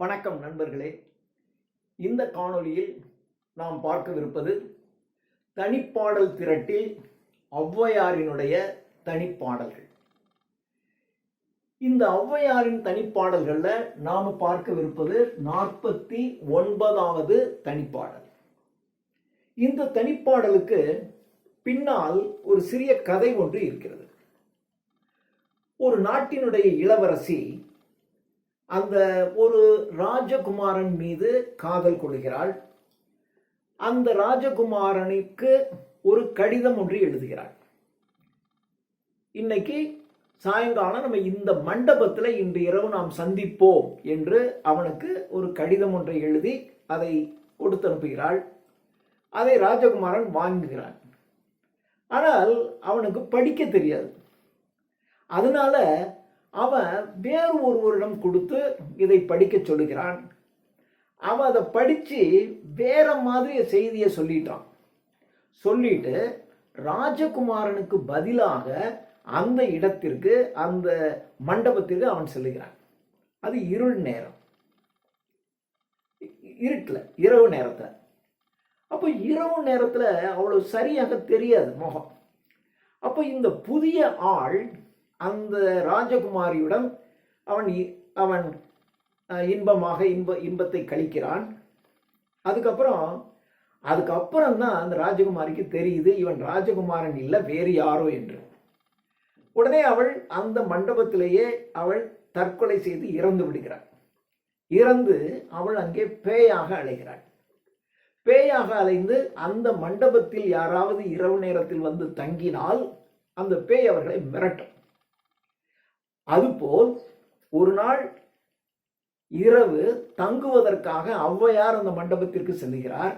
வணக்கம் நண்பர்களே. இந்த காணொளியில் நாம் பார்க்கவிருப்பது தனிப்பாடல் திரட்டில் ஔவையாரினுடைய தனிப்பாடல்கள். இந்த ஔவையாரின் தனிப்பாடல்களில் நாம் பார்க்கவிருப்பது 49வது தனிப்பாடல். இந்த தனிப்பாடலுக்கு பின்னால் ஒரு சிறிய கதை ஒன்று இருக்கிறது. ஒரு நாட்டினுடைய இளவரசி அந்த ஒரு ராஜகுமாரன் மீது காதல் கொள்கிறாள். அந்த ராஜகுமாரனுக்கு ஒரு கடிதம் ஒன்று எழுதுகிறாள். இன்னைக்கு சாயங்காலம் நம்ம இந்த மண்டபத்தில் இன்று இரவு நாம் சந்திப்போம் என்று அவனுக்கு ஒரு கடிதம் ஒன்றை எழுதி அதை கொடுத்து அனுப்புகிறாள். அதை ராஜகுமாரன் வாங்குகிறான். ஆனால் அவனுக்கு படிக்க தெரியாது. அதனால அவன் வேறு ஒருவரிடம் கொடுத்து இதை படிக்க சொல்லுகிறான். அவன் அதை படித்து வேற மாதிரி செய்தியை சொல்லிட்டு ராஜகுமாரனுக்கு பதிலாக அந்த இடத்திற்கு, அந்த மண்டபத்திற்கு அவன் செல்லுகிறான். அது இருள் நேரம், இருட்டில், இரவு நேரத்தில். அப்போ இரவு நேரத்தில் அவ்வளவு சரியாக தெரியாது முகம். அப்போ இந்த புதிய ஆள் அந்த ராஜகுமாரியுடன் அவன் இன்பமாக இன்பத்தை கழிக்கிறான். அதுக்கப்புறம் தான் அந்த ராஜகுமாரிக்கு தெரியுது இவன் ராஜகுமாரன் இல்லை, வேறு யாரோ என்று. உடனே அவள் அந்த மண்டபத்திலேயே அவள் தற்கொலை செய்து இறந்து விடுகிறாள். இறந்து அவள் அங்கே பேயாக அலைகிறாள். பேயாக அலைந்து அந்த மண்டபத்தில் யாராவது இரவு நேரத்தில் வந்து தங்கினால் அந்த பேய் அவர்களை மிரட்டும். அதுபோல் ஒரு நாள் இரவு தங்குவதற்காக ஔவையார் அந்த மண்டபத்திற்கு செல்கிறார்.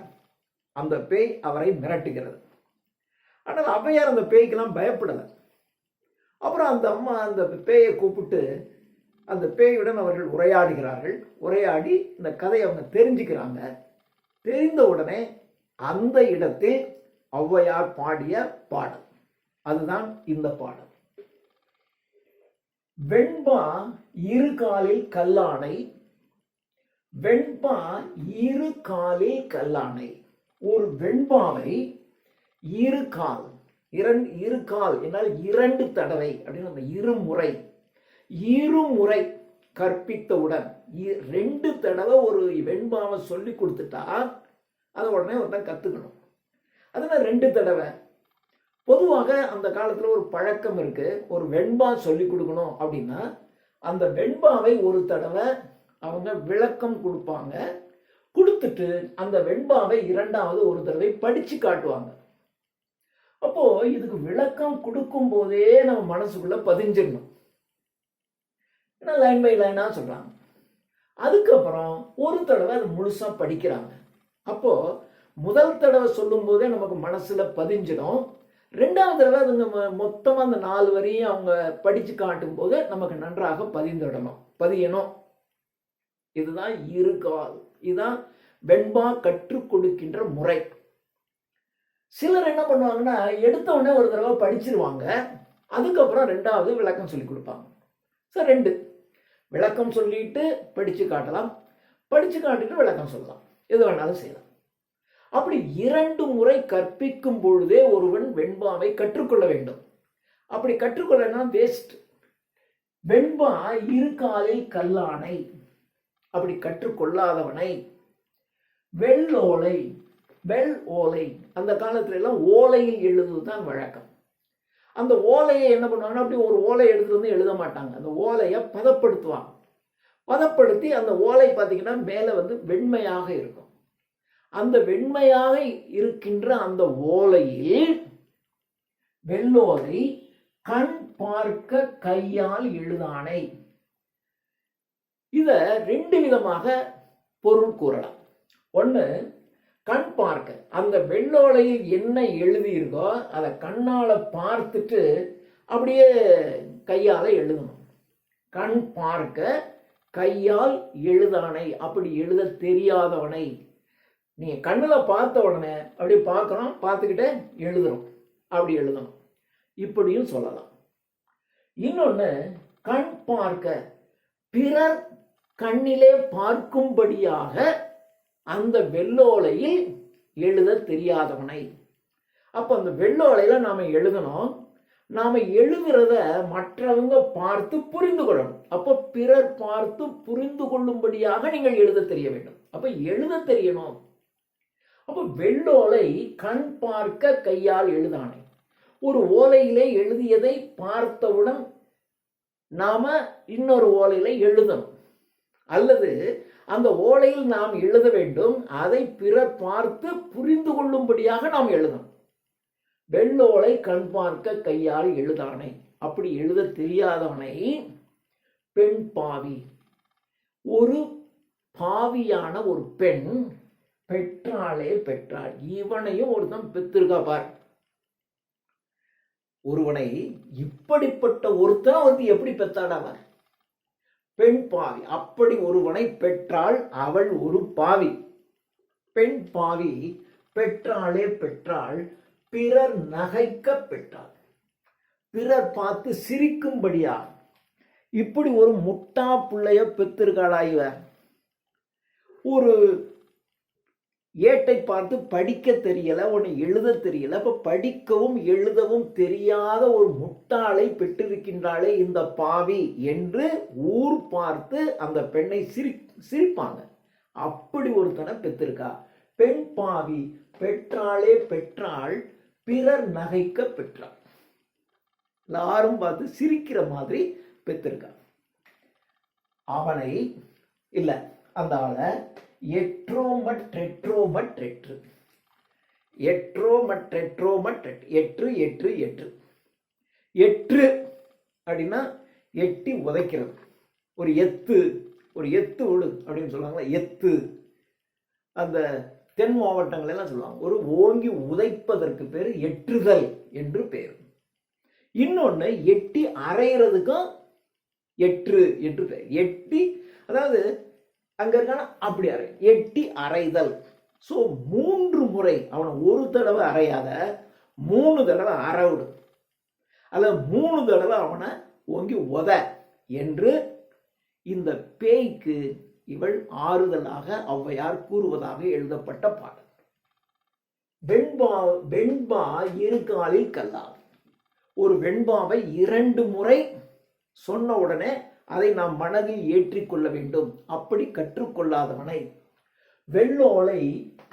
அந்த பேய் அவரை மிரட்டுகிறது. ஆனால் ஔவையார் அந்த பேய்க்கெல்லாம் பயப்படலை. அப்புறம் அந்த அம்மா அந்த பேயை கூப்பிட்டு அந்த பேயுடன் அவர்கள் உரையாடுகிறார்கள். உரையாடி இந்த கதையை அவங்க தெரிஞ்சுக்கிறாங்க. தெரிந்த உடனே அந்த இடத்தில் ஔவையார் பாடிய பாடல், அதுதான் இந்த பாடல். வெண்பா இரு காலில் கல்லானை, வெண்பா இரு காலில் கல்லானை. ஒரு வெண்பாவை இரு கால், இரு கால் என்னால் இரண்டு தடவை அப்படின்னு அந்த இருமுறை கற்பித்தவுடன், ரெண்டு தடவை ஒரு வெண்பாவை சொல்லி கொடுத்துட்டா அதை உடனே ஒருத்தன் கத்துக்கணும். அதனால ரெண்டு தடவை. பொதுவாக அந்த காலத்தில் ஒரு பழக்கம் இருக்கு, ஒரு வெண்பா சொல்லி கொடுக்கணும் அப்படின்னா அந்த வெண்பாவை ஒரு தடவை அவங்க விளக்கம் கொடுப்பாங்க. கொடுத்துட்டு அந்த வெண்பாவை இரண்டாவது ஒரு தடவை படிச்சு காட்டுவாங்க. அப்போ இதுக்கு விளக்கம் கொடுக்கும் போதே நம்ம மனசுக்குள்ள பதிஞ்சிடணும். லைன் பை லைனா சொல்றாங்க. அதுக்கப்புறம் ஒரு தடவை அது முழுசா படிக்கிறாங்க. அப்போ முதல் தடவை சொல்லும் போதே நமக்கு மனசுல பதிஞ்சிடும். ரெண்டாவது தடவை அதுங்க மொத்தமாக அந்த 4 வரையும் அவங்க படித்து காட்டும் போது நமக்கு நன்றாக பதியணும். இதுதான் இருகால். இதுதான் வெண்பா கற்றுக் கொடுக்கின்ற முறை. சிலர் என்ன பண்ணுவாங்கன்னா எடுத்த உடனே ஒரு தடவை படிச்சிருவாங்க. அதுக்கப்புறம் ரெண்டாவது விளக்கம் சொல்லி கொடுப்பாங்க. சார் 2 விளக்கம் சொல்லிட்டு படித்து காட்டலாம், படித்து காட்டிட்டு விளக்கம் சொல்லலாம், எது வேணாலும் செய்யலாம். அப்படி 2 முறை கற்பிக்கும் பொழுதே ஒருவன் வெண்பாவை கற்றுக்கொள்ள வேண்டும். அப்படி கற்றுக்கொள்ளனா வேஸ்ட். வெண்பா இரு காலில் கல்லானை, அப்படி கற்றுக்கொள்ளாதவனை வெள் ஓலை, அந்த காலத்துல எல்லாம் ஓலையில் எழுதுதான் வழக்கம். அந்த ஓலையை என்ன பண்ணுவாங்கன்னா அப்படி ஒரு ஓலை எடுத்துட்டு வந்து எழுத மாட்டாங்க. அந்த ஓலையை பதப்படுத்துவாங்க. பதப்படுத்தி அந்த ஓலை பார்த்தீங்கன்னா மேலே வெண்மையாக இருக்கும். அந்த வெண்மையாக இருக்கின்ற அந்த ஓலையில் வெள்ளோலை கண் பார்க்க கையால் எழுதானை. இத 2 விதமாக பொருள் கூறலாம். ஒன்று, கண் பார்க்க, அந்த வெள்ளோலையில் என்ன எழுதி இருக்கோ அதை கண்ணால பார்த்துட்டு அப்படியே கையால எழுதணும். கண் பார்க்க கையால் எழுதானை, அப்படி எழுத தெரியாதவனை. நீங்க கண்ணில் பார்த்த உடனே அப்படி பார்க்கணும், பார்த்துக்கிட்டே எழுதுறோம், அப்படி எழுதணும். இப்படியும் சொல்லலாம். இன்னொன்று, கண் பார்க்க பிறர் கண்ணிலே பார்க்கும்படியாக அந்த வெள்ளோலையில் எழுத தெரியாதவனை. அப்ப அந்த வெள்ளோலையில நாம எழுதணும். நாம எழுதுறத மற்றவங்க பார்த்து புரிந்து கொள்ளணும். அப்ப பிறர் பார்த்து புரிந்து கொள்ளும்படியாக நீங்கள் எழுத தெரிய வேண்டும். அப்ப எழுத தெரியணும். அப்ப வெள்ளோலை கண் பார்க்க கையால் எழுதானே. ஒரு ஓலையிலே எழுதியதை பார்த்தவுடன் நாம இன்னொரு ஓலையில எழுதணும். அல்லது அந்த ஓலையில் நாம் எழுத வேண்டும், அதை பிறர் பார்த்து புரிந்து கொள்ளும்படியாக நாம் எழுதணும். வெள்ளோலை கண் பார்க்க கையால் எழுதானை. அப்படி எழுத தெரியாதவனை பெண் பாவி. ஒரு பாவியான ஒரு பெண் பெற்றாளே பெற்றாள். இவனையும் ஒருத்தன் பெற்றிருக்கா பார். ஒருவனை இப்படிப்பட்ட ஒருத்தன் எப்படி பெற்றாடாவார்? பெண் பாவி. அப்படி ஒருவனை பெற்றாள். அவள் ஒரு பாவி. பெண் பாவி பெற்றாளே பெற்றாள். பிறர் நகைக்க பெற்றாள். பிறர் பார்த்து சிரிக்கும்படியா இப்படி ஒரு முட்டா பிள்ளைய பெற்றிருக்காளா இவ? ஒரு ஏட்டை பார்த்து படிக்க தெரியல, ஒன்று எழுத தெரியல. அப்ப படிக்கவும் எழுதவும் தெரியாத ஒரு முட்டாளை பெற்றிருக்கின்றாளே இந்த பாவி என்று ஊர் பார்த்து அந்த பெண்ணை சிரிப்பாங்க. அப்படி ஒருத்தனை பெற்றிருக்கா. பெண் பாவி பெற்றாளே பெற்றாள். பிறர் நகைக்க பெற்றாள். எல்லாரும் பார்த்து சிரிக்கிற மாதிரி பெற்றிருக்கா. அவனை இல்ல அந்த ஆளை எட்ரோமற்றெட்ரோமற்றெற்று. எட்ரோமற்றெட்ரோமற்றெற்று. எற்று எற்று எற்று. எற்று அப்படின்னா எட்டி உதைக்கிறது. ஒரு எத்து விடு அப்படின்னு சொல்லுவாங்களா, எத்து. அந்த தென் மாவட்டங்கள் எல்லாம் சொல்லுவாங்க. ஒரு ஓங்கி உதைப்பதற்கு பேர் எற்றுதல் என்று பேர். இன்னொன்னு எட்டி அரைகிறதுக்கும் எற்று என்று பேர். எட்டி அதாவது அங்க இருக்கான அப்படி அறை. எட்டி அரைதல். ஸோ 3 முறை அவனை ஒரு தடவை அறையாத 3 தடவை அறவிடு, அல்லது 3 தடவை அவனை ஓங்கி உத என்று இந்த பேய்க்கு இவள் ஆறுதலாக ஔவையார் கூறுவதாக எழுதப்பட்ட பாடல். வெண்பா இரு காலில் கல்லாது. ஒரு வெண்பாவை 2 முறை சொன்ன உடனே அதை நாம் மனதில் ஏற்றிக்கொள்ள வேண்டும். அப்படி கற்றுக்கொள்ளாதவனை வெள்ளோலை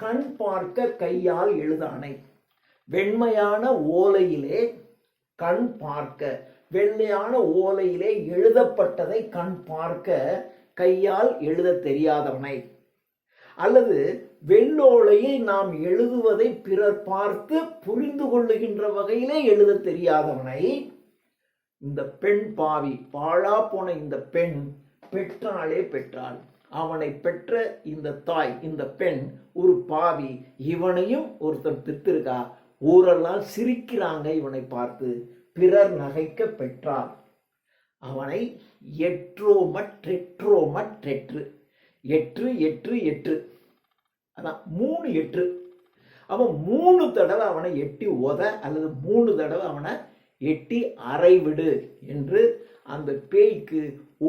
கண் பார்க்க கையால் எழுதானை. வெண்மையான ஓலையிலே கண் பார்க்க, வெள்ளையான ஓலையிலே எழுதப்பட்டதை கண் பார்க்க கையால் எழுத தெரியாதவனை, அல்லது வெள்ளோலையை நாம் எழுதுவதை பிறர் பார்த்து புரிந்து கொள்ளுகின்ற வகையிலே எழுத தெரியாதவனை இந்த பெண் பாவி, பாழா போன இந்த பெண் பெற்றாளே பெற்றாள். அவனை பெற்ற இந்த தாய், இந்த பெண் ஒரு பாவி. இவனையும் ஒருத்தன் பெற்றிருக்கா. ஊரெல்லாம் சிரிக்கிறாங்க இவனை பார்த்து. பிறர் நகைக்க பெற்றார். அவனை எட்ரோமற்றெட்ரோமற்றெற்று. எற்று எற்று எற்று. அதான் 3 எற்று. அவன் 3 தடவை அவனை எட்டி உத, அல்லது 3 தடவை அவனை எட்டி அறைவிடு என்று அந்த பேய்க்கு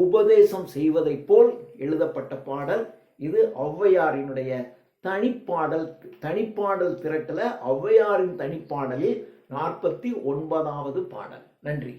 உபதேசம் செய்வதை போல் எழுதப்பட்ட பாடல் இது. ஔவையாரினுடைய தனிப்பாடல் திரட்டல ஔவையாரின் தனிப்பாடலில் 49வது பாடல். நன்றி.